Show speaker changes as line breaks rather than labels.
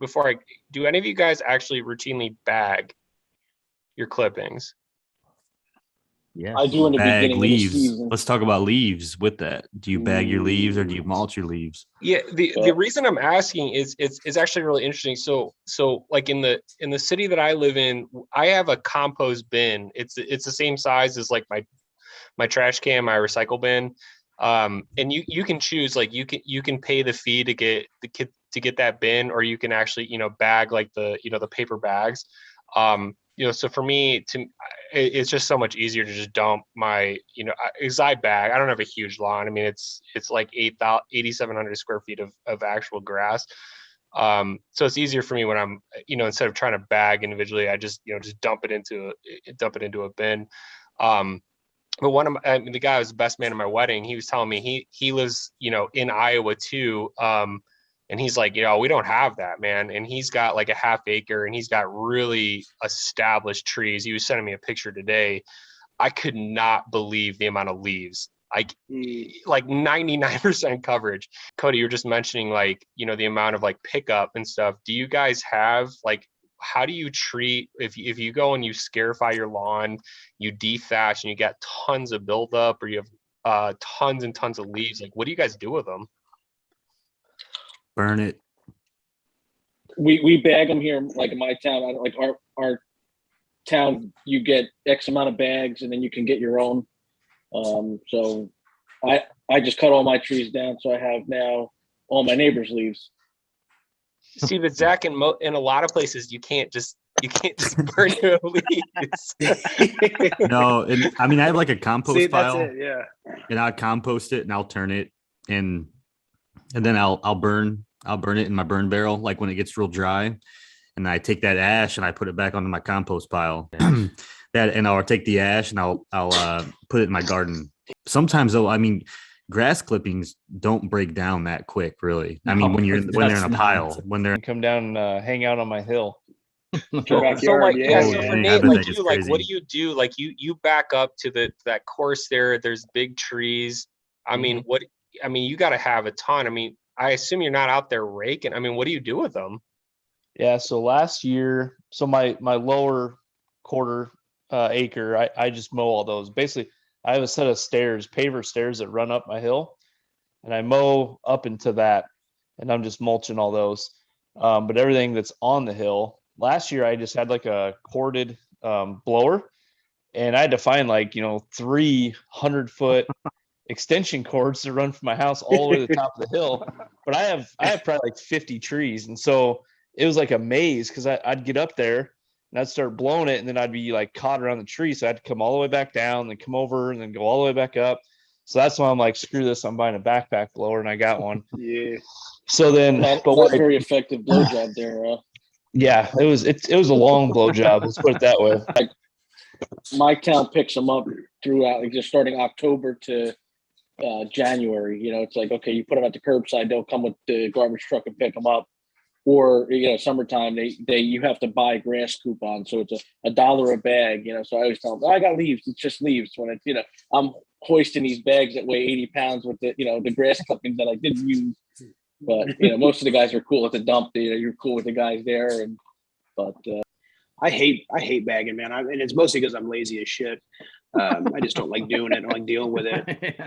before I do, any of you guys actually routinely bag your clippings?
Yeah,
I do in the
bag
beginning of the
leaves.
season.
Let's talk about leaves with that. Do you bag your leaves or do you mulch your leaves?
Yeah, the reason I'm asking is it's actually really interesting. So like in the city that I live in, I have a compost bin. It's the same size as like my trash can, my recycle bin. And you can choose, like you can pay the fee to get that bin, or you can actually, bag like the paper bags. So for me, it's just so much easier to just dump my, because I bag. I don't have a huge lawn. I mean, it's like 8,700 square feet of actual grass. So it's easier for me when I'm, instead of trying to bag individually, I just, just dump it into a bin. But the guy who was the best man at my wedding, he was telling me he lives, in Iowa too. And he's like, we don't have that, man. And he's got like a half acre and he's got really established trees. He was sending me a picture today. I could not believe the amount of leaves, like 99% coverage. Cody, you were just mentioning like, the amount of like pickup and stuff. Do you guys have like, how do you treat, if you go and you scarify your lawn, you dethatch and you get tons of buildup, or you have tons and tons of leaves, like what do you guys do with them?
Burn it.
We bag them here, like in my town. Like our town, you get X amount of bags, and then you can get your own. So I just cut all my trees down, so I have now all my neighbors' leaves.
See, but Zach, in a lot of places, you can't just burn your leaves.
No, and I mean I have like a compost pile.
That's it, yeah.
And I'll compost it and I'll turn it and then I'll burn it in my burn barrel, like when it gets real dry. And I take that ash and I put it back onto my compost pile. And I'll take the ash and I'll put it in my garden. Sometimes though, I mean, grass clippings don't break down that quick, really. I mean, when they're in a pile, when they're
come down and hang out on my hill.
So like, for Nate, like you, like, what do you do? Like you back up to that course there. There's big trees. I mean, you got to have a ton. I mean, I assume you're not out there raking. I mean, what do you do with them?
Yeah. So last year, my lower quarter acre, I just mow all those. Basically, I have a set of stairs, paver stairs that run up my hill, and I mow up into that, and I'm just mulching all those. But everything that's on the hill, last year I just had like a corded blower, and I had to find like 300-foot extension cords to run from my house all the way to the top of the hill. But I have probably like 50 trees, and so it was like a maze because I'd get up there and I'd start blowing it, and then I'd be like caught around the tree, so I had to come all the way back down, then come over, and then go all the way back up. So that's why I'm like, screw this, I'm buying a backpack blower, and I got one.
Yeah.
So then,
not very effective blowjob there.
Yeah, it was a long blowjob. Let's put it that way.
Like, my town picks them up throughout, like just starting October to January. It's like, okay, you put them at the curbside, they'll come with the garbage truck and pick them up. Or summertime, you have to buy grass coupons, so it's $1 a bag. So I always tell them, I got leaves. It's just leaves. When it's I'm hoisting these bags that weigh 80 pounds with the grass clippings that I didn't use. But most of the guys are cool at the dump. You're cool with the guys there, but
I hate bagging, man. And it's mostly because I'm lazy as shit. I just don't like doing it. I don't like dealing with it.